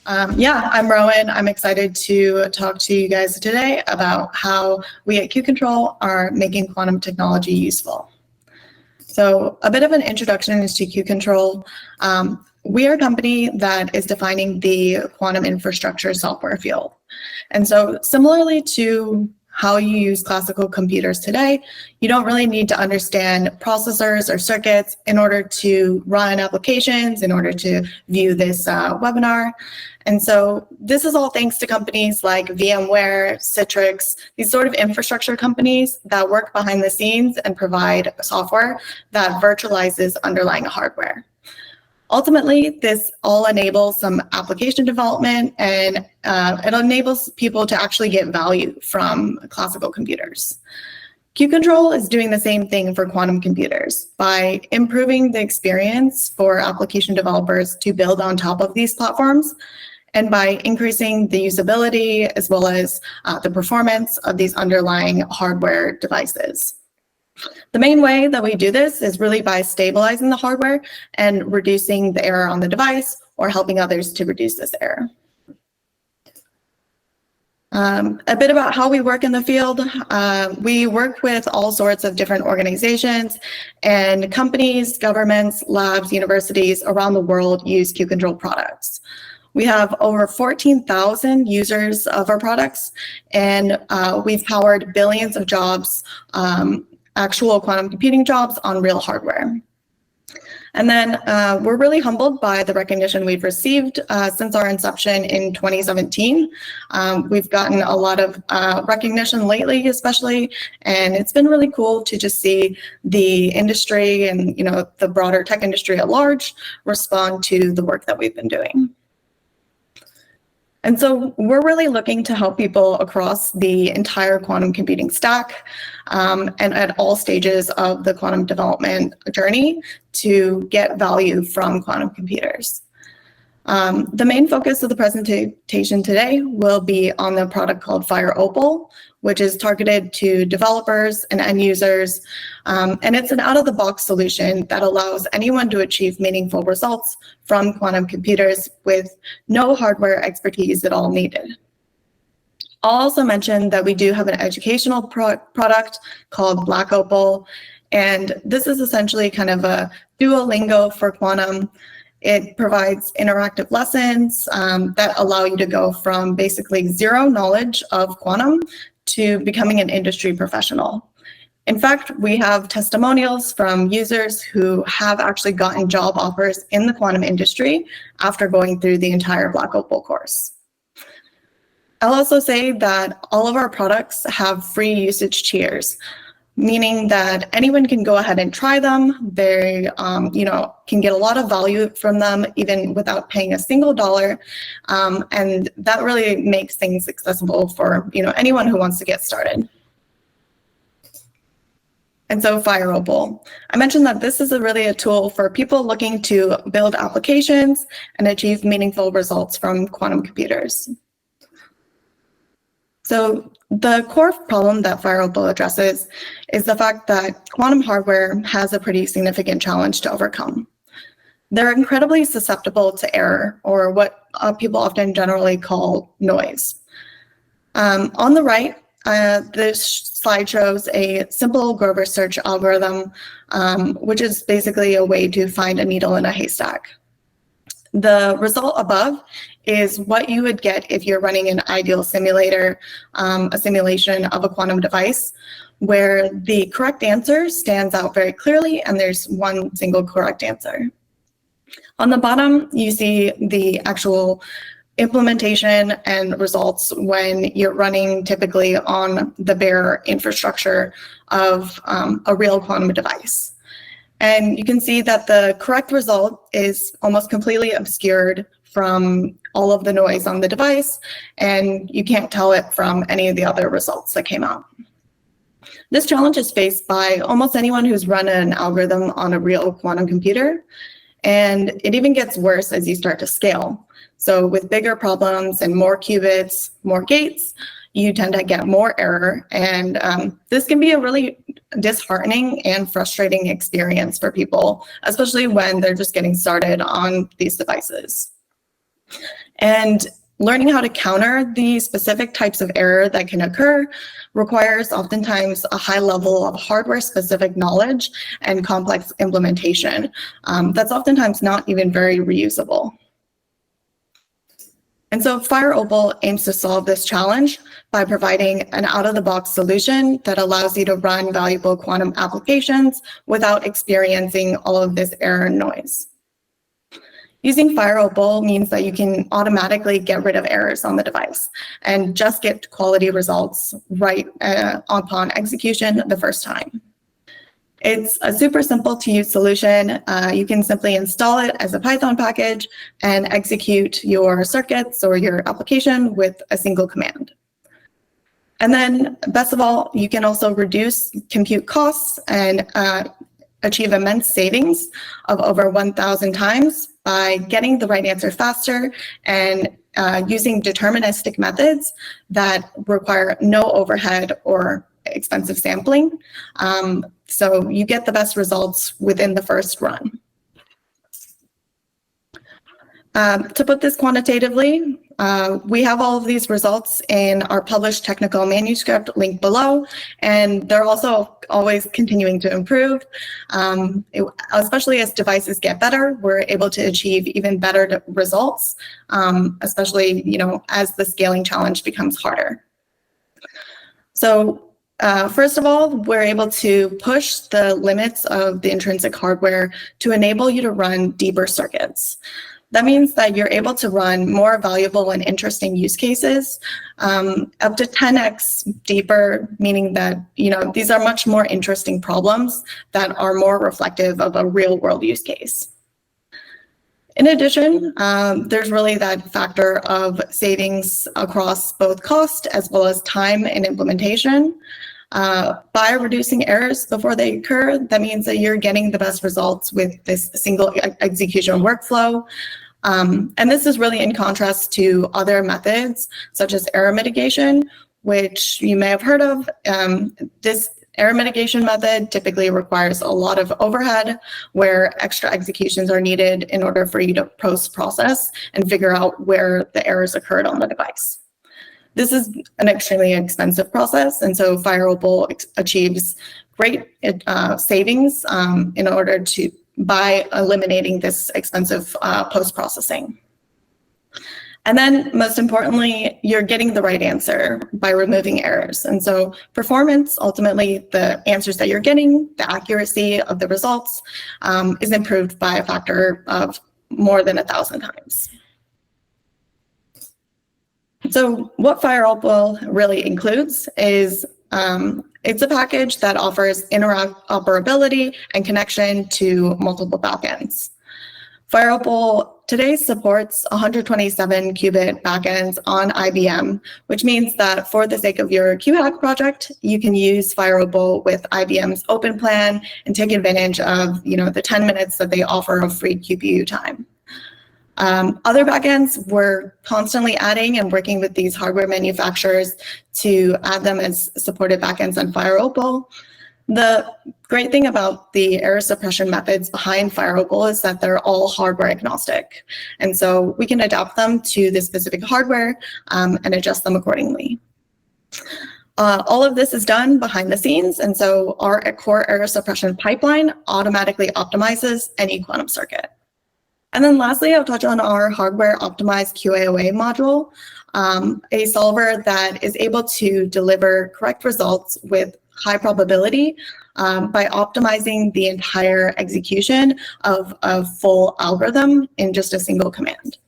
Yeah, I'm Rowen. I'm excited to talk to you guys today about how we at Q-Control are making quantum technology useful. So a bit of an introduction to Q-Control. We are a company that is defining the quantum infrastructure software field. And so similarly to how you use classical computers today, you don't really need to understand processors or circuits in order to run applications, in order to view this webinar. And so this is all thanks to companies like VMware, Citrix, these sort of infrastructure companies that work behind the scenes and provide software that virtualizes underlying hardware. Ultimately, this all enables some application development, and it enables people to actually get value from classical computers. Q-Control is doing the same thing for quantum computers by improving the experience for application developers to build on top of these platforms, and by increasing the usability as well as the performance of these underlying hardware devices. The main way that we do this is really by stabilizing the hardware and reducing the error on the device, or helping others to reduce this error. A bit about how we work in the field. We work with all sorts of different organizations and companies, governments, labs, universities around the world use Q-Control products. We have over 14,000 users of our products, and we've powered billions of jobs, actual quantum computing jobs on real hardware. And then we're really humbled by the recognition we've received since our inception in 2017. We've gotten a lot of recognition lately, especially, and it's been really cool to just see the industry and the broader tech industry at large respond to the work that we've been doing. And so we're really looking to help people across the entire quantum computing stack and at all stages of the quantum development journey to get value from quantum computers. The main focus of the presentation today will be on the product called Fire Opal, which is targeted to developers and end users. And it's an out-of-the-box solution that allows anyone to achieve meaningful results from quantum computers with no hardware expertise at all needed. I'll also mention that we do have an educational product called Black Opal, and this is essentially kind of a Duolingo for quantum. It provides interactive lessons that allow you to go from basically zero knowledge of quantum to becoming an industry professional. In fact, we have testimonials from users who have actually gotten job offers in the quantum industry after going through the entire Black Opal course. I'll also say that all of our products have free usage tiers, meaning that anyone can go ahead and try them. They can get a lot of value from them even without paying a single dollar. And that really makes things accessible for anyone who wants to get started. And so Fire Opal. I mentioned that this is really a tool for people looking to build applications and achieve meaningful results from quantum computers. So the core problem that Fire Opal addresses is the fact that quantum hardware has a pretty significant challenge to overcome. They're incredibly susceptible to error, or what people often generally call noise. On the right, this slide shows a simple Grover search algorithm, which is basically a way to find a needle in a haystack. The result above is what you would get if you're running an ideal simulator, a simulation of a quantum device, where the correct answer stands out very clearly and there's one single correct answer. On the bottom, you see the actual implementation and results when you're running typically on the bare infrastructure of a real quantum device. And you can see that the correct result is almost completely obscured from all of the noise on the device, and you can't tell it from any of the other results that came out. This challenge is faced by almost anyone who's run an algorithm on a real quantum computer, and it even gets worse as you start to scale. So with bigger problems and more qubits, more gates, you tend to get more error, and this can be a really disheartening and frustrating experience for people, especially when they're just getting started on these devices. And learning how to counter the specific types of error that can occur requires oftentimes a high level of hardware-specific knowledge and complex implementation that's oftentimes not even very reusable. And so Fire Opal aims to solve this challenge by providing an out-of-the-box solution that allows you to run valuable quantum applications without experiencing all of this error noise. Using Fire Opal means that you can automatically get rid of errors on the device and just get quality results right upon execution the first time. It's a super simple to use solution. You can simply install it as a Python package and execute your circuits or your application with a single command. And then best of all, you can also reduce compute costs and achieve immense savings of over 1,000 times by getting the right answer faster and using deterministic methods that require no overhead or expensive sampling. So you get the best results within the first run. To put this quantitatively, we have all of these results in our published technical manuscript linked below, and they're also always continuing to improve. Especially as devices get better, we're able to achieve even better results, especially as the scaling challenge becomes harder. So first of all, we're able to push the limits of the intrinsic hardware to enable you to run deeper circuits. That means that you're able to run more valuable and interesting use cases, up to 10x deeper, meaning that these are much more interesting problems that are more reflective of a real-world use case. In addition, there's really that factor of savings across both cost as well as time and implementation. By reducing errors before they occur, that means that you're getting the best results with this single execution workflow. And this is really in contrast to other methods, such as error mitigation, which you may have heard of. This error mitigation method typically requires a lot of overhead, where extra executions are needed in order for you to post-process and figure out where the errors occurred on the device. This is an extremely expensive process, and so Fire Opal achieves great savings in order to by eliminating this expensive post-processing. And then most importantly, you're getting the right answer by removing errors. And so performance, ultimately the answers that you're getting, the accuracy of the results is improved by a factor of more than 1,000 times. So what Fire Opal really includes is it's a package that offers interoperability and connection to multiple backends. Fire Opal today supports 127 qubit backends on IBM, which means that for the sake of your QHack project, you can use Fire Opal with IBM's open plan and take advantage of the 10 minutes that they offer of free QPU time. Other backends, we're constantly adding and working with these hardware manufacturers to add them as supported backends on Fire Opal. The great thing about the error suppression methods behind Fire Opal is that they're all hardware agnostic. And so we can adapt them to the specific hardware and adjust them accordingly. All of this is done behind the scenes. And so our core error suppression pipeline automatically optimizes any quantum circuit. And then lastly, I'll touch on our hardware optimized QAOA module, a solver that is able to deliver correct results with high probability by optimizing the entire execution of a full algorithm in just a single command.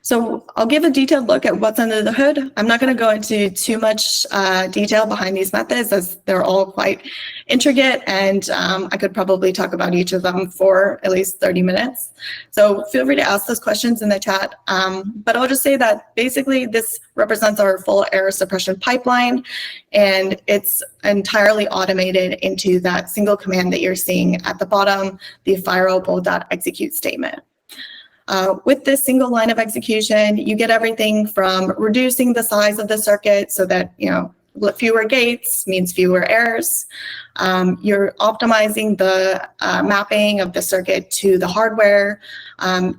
So I'll give a detailed look at what's under the hood. I'm not going to go into too much detail behind these methods, as they're all quite intricate, and I could probably talk about each of them for at least 30 minutes. So feel free to ask those questions in the chat. But I'll just say that basically this represents our full error suppression pipeline, and it's entirely automated into that single command that you're seeing at the bottom, the fireopal.execute statement. With this single line of execution, you get everything from reducing the size of the circuit so that, fewer gates means fewer errors. You're optimizing the mapping of the circuit to the hardware,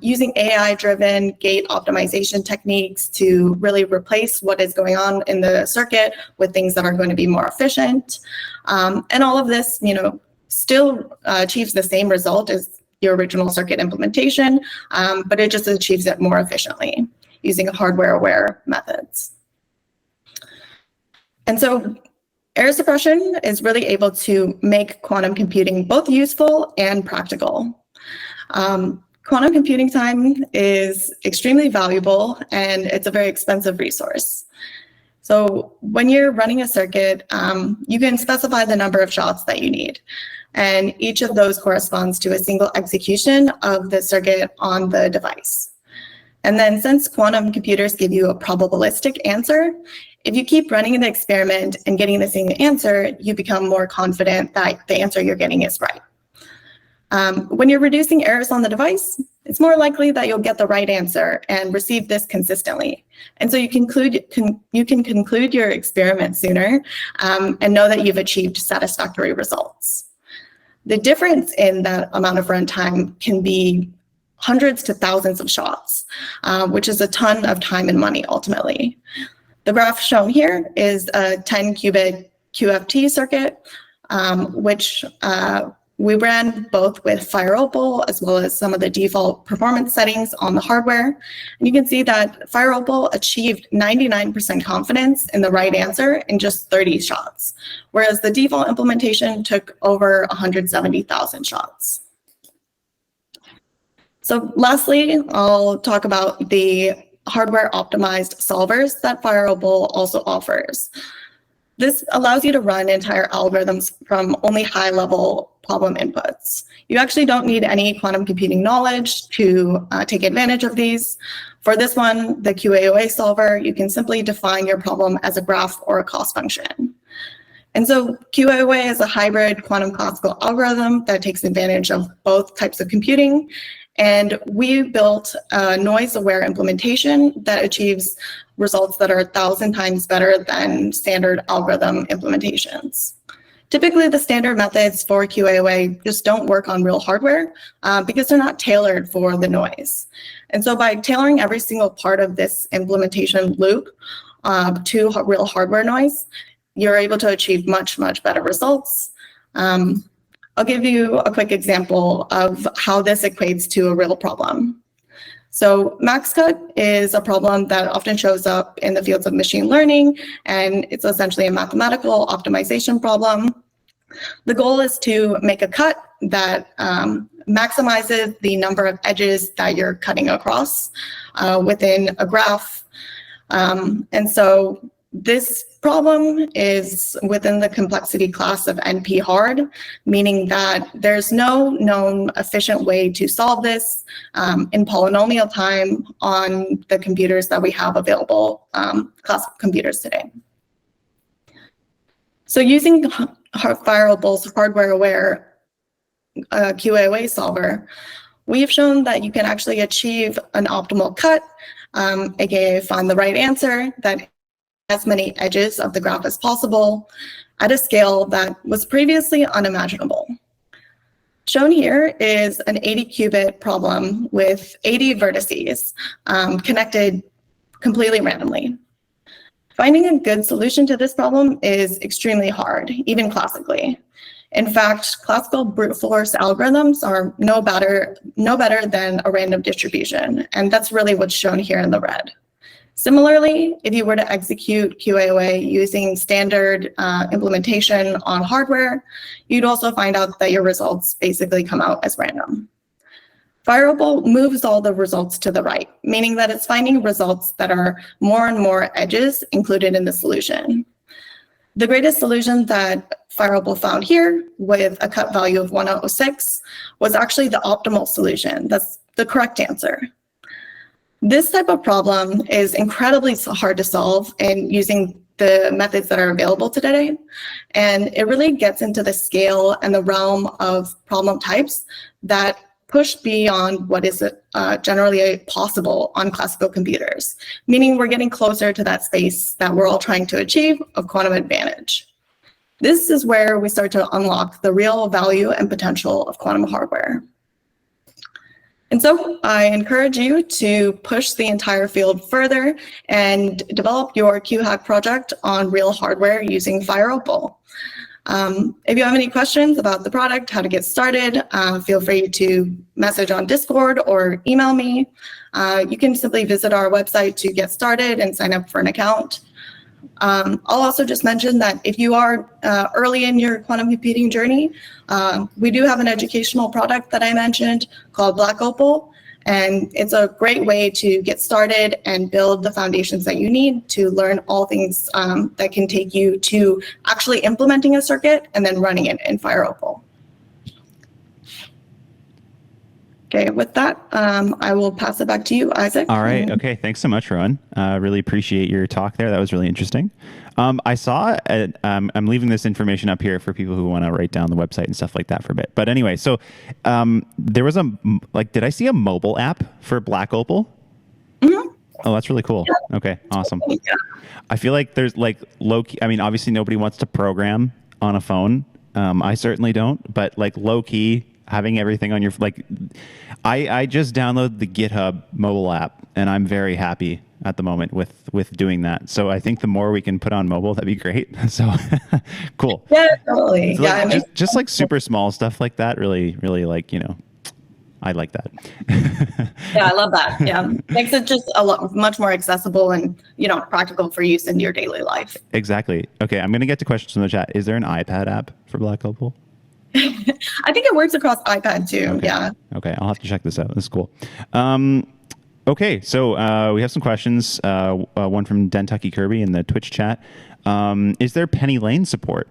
using AI-driven gate optimization techniques to really replace what is going on in the circuit with things that are going to be more efficient. And all of this, still achieves the same result as your original circuit implementation, but it just achieves it more efficiently using hardware-aware methods. And so error suppression is really able to make quantum computing both useful and practical. Quantum computing time is extremely valuable, and it's a very expensive resource. So when you're running a circuit, you can specify the number of shots that you need. And each of those corresponds to a single execution of the circuit on the device. And then since quantum computers give you a probabilistic answer, if you keep running the experiment and getting the same answer, you become more confident that the answer you're getting is right. When you're reducing errors on the device, it's more likely that you'll get the right answer and receive this consistently. And so you can conclude your experiment sooner and know that you've achieved satisfactory results. The difference in that amount of runtime can be hundreds to thousands of shots, which is a ton of time and money ultimately. The graph shown here is a 10-qubit QFT circuit, which we ran both with Fire Opal as well as some of the default performance settings on the hardware. And you can see that Fire Opal achieved 99% confidence in the right answer in just 30 shots, whereas the default implementation took over 170,000 shots. So lastly, I'll talk about the hardware optimized solvers that Fire Opal also offers. This allows you to run entire algorithms from only high-level problem inputs. You actually don't need any quantum computing knowledge to take advantage of these. For this one, the QAOA solver, you can simply define your problem as a graph or a cost function. And so QAOA is a hybrid quantum classical algorithm that takes advantage of both types of computing. And we built a noise-aware implementation that achieves results that are 1,000 times better than standard algorithm implementations. Typically, the standard methods for QAOA just don't work on real hardware because they're not tailored for the noise. And so by tailoring every single part of this implementation loop to real hardware noise, you're able to achieve much, much better results. I'll give you a quick example of how this equates to a real problem. So max cut is a problem that often shows up in the fields of machine learning, and it's essentially a mathematical optimization problem. The goal is to make a cut that maximizes the number of edges that you're cutting across within a graph. And so this problem is within the complexity class of NP-hard, meaning that there's no known efficient way to solve this in polynomial time on the computers that we have available, classical computers today. So using Fire Opal's hardware-aware QAOA solver, we've shown that you can actually achieve an optimal cut, aka find the right answer that as many edges of the graph as possible at a scale that was previously unimaginable. Shown here is an 80-qubit problem with 80 vertices connected completely randomly. Finding a good solution to this problem is extremely hard, even classically. In fact, classical brute force algorithms are no better than a random distribution, and that's really what's shown here in the red. Similarly, if you were to execute QAOA using standard implementation on hardware, you'd also find out that your results basically come out as random. Fire Opal moves all the results to the right, meaning that it's finding results that are more and more edges included in the solution. The greatest solution that Fire Opal found here with a cut value of 106 was actually the optimal solution. That's the correct answer. This type of problem is incredibly hard to solve in using the methods that are available today. And it really gets into the scale and the realm of problem types that pushed beyond what is generally possible on classical computers, meaning we're getting closer to that space that we're all trying to achieve of quantum advantage. This is where we start to unlock the real value and potential of quantum hardware. And so I encourage you to push the entire field further and develop your QHack project on real hardware using Fire Opal. If you have any questions about the product, how to get started, feel free to message on Discord or email me. You can simply visit our website to get started and sign up for an account. I'll also just mention that if you are early in your quantum computing journey, we do have an educational product that I mentioned called Black Opal, and it's a great way to get started and build the foundations that you need to learn all things that can take you to actually implementing a circuit and then running it in Fire Opal. Okay, with that, I will pass it back to you, Isaac. All right. Okay. Thanks so much, Rowen. Really appreciate your talk there. That was really interesting. I saw, I'm leaving this information up here for people who want to write down the website and stuff like that for a bit. But anyway, so there was did I see a mobile app for Black Opal? Mm-hmm. Oh, that's really cool. Yeah. Okay. Awesome. Yeah. I feel like there's low key, I mean, obviously nobody wants to program on a phone. I certainly don't, but low key, having everything on your, I just downloaded the GitHub mobile app and I'm very happy at the moment with doing that. So I think the more we can put on mobile, that'd be great. So cool. Yeah, totally. So yeah, just super small stuff like that. Really, I like that. Yeah, I love that. Yeah. Makes it just much more accessible and, practical for use in your daily life. Exactly. Okay. I'm going to get to questions from the chat. Is there an iPad app for Black Opal? I think it works across iPad too. Okay. Yeah. Okay. I'll have to check this out. This is cool. Okay. So we have some questions. One from Dentucky Kirby in the Twitch chat. Is there PennyLane support?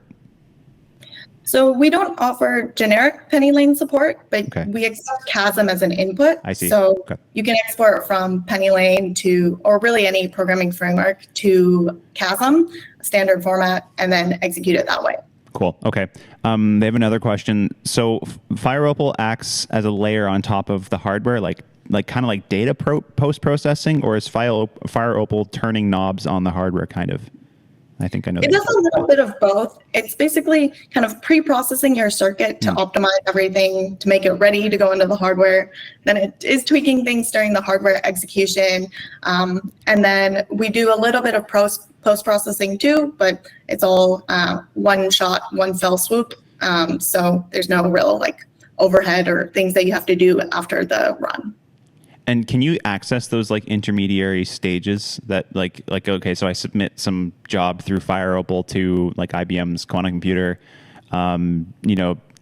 So we don't offer generic PennyLane support, but we accept Chasm as an input. I see. So you can export from PennyLane to, or really any programming framework to Chasm, standard format, and then execute it that way. Cool. Okay. They have another question. So Fire Opal acts as a layer on top of the hardware, kind of like data post-processing, or is Fire Opal turning knobs on the hardware kind of? I think I know. It does a little bit of both. It's basically kind of pre-processing your circuit to optimize everything, to make it ready to go into the hardware. Then it is tweaking things during the hardware execution. And then we do a little bit of post-processing too, but it's all one shot, one fell swoop. So there's no real overhead or things that you have to do after the run. And can you access those intermediary stages that okay, so I submit some job through Fire Opal to IBM's quantum computer,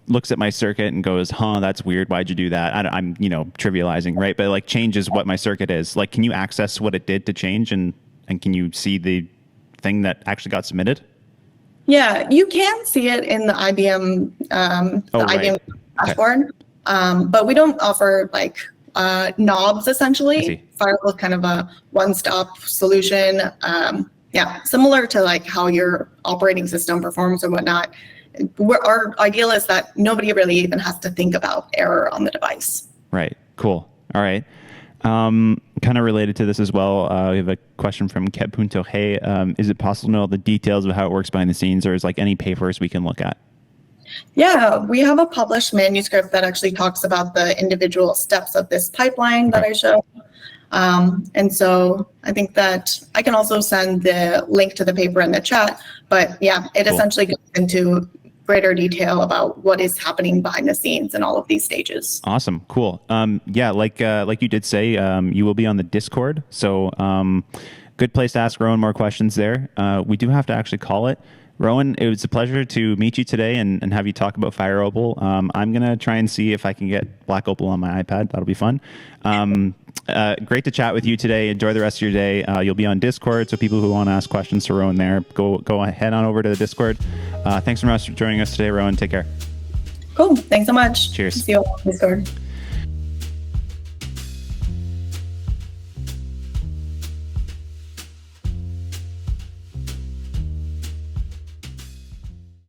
looks at my circuit and goes, that's weird. Why'd you do that? I'm trivializing, right? But changes what my circuit is. Can you access what it did to change and can you see the thing that actually got submitted? Yeah, you can see it in the IBM IBM dashboard, but we don't offer knobs essentially. Fire Opal is kind of a one-stop solution. Similar to how your operating system performs or whatnot. Our ideal is that nobody really even has to think about error on the device. Right. Cool. All right. Kind of related to this as well, we have a question from Keb Punto. Hey, is it possible to know the details of how it works behind the scenes, or is any papers we can look at? Yeah, we have a published manuscript that actually talks about the individual steps of this pipeline that I showed. And so I think that I can also send the link to the paper in the chat, but yeah, it essentially goes into greater detail about what is happening behind the scenes in all of these stages. Awesome. Cool. Yeah, like you did say, you will be on the Discord. So good place to ask Rowen more questions there. We do have to actually call it. Rowen, it was a pleasure to meet you today and have you talk about Fire Opal. I'm going to try and see if I can get Black Opal on my iPad. That'll be fun. Great to chat with you today. Enjoy the rest of your day. You'll be on Discord, so people who want to ask questions to Rowen there, go head on over to the Discord. Thanks so much for joining us today, Rowen. Take care. Cool. Thanks so much. Cheers. See you all on Discord.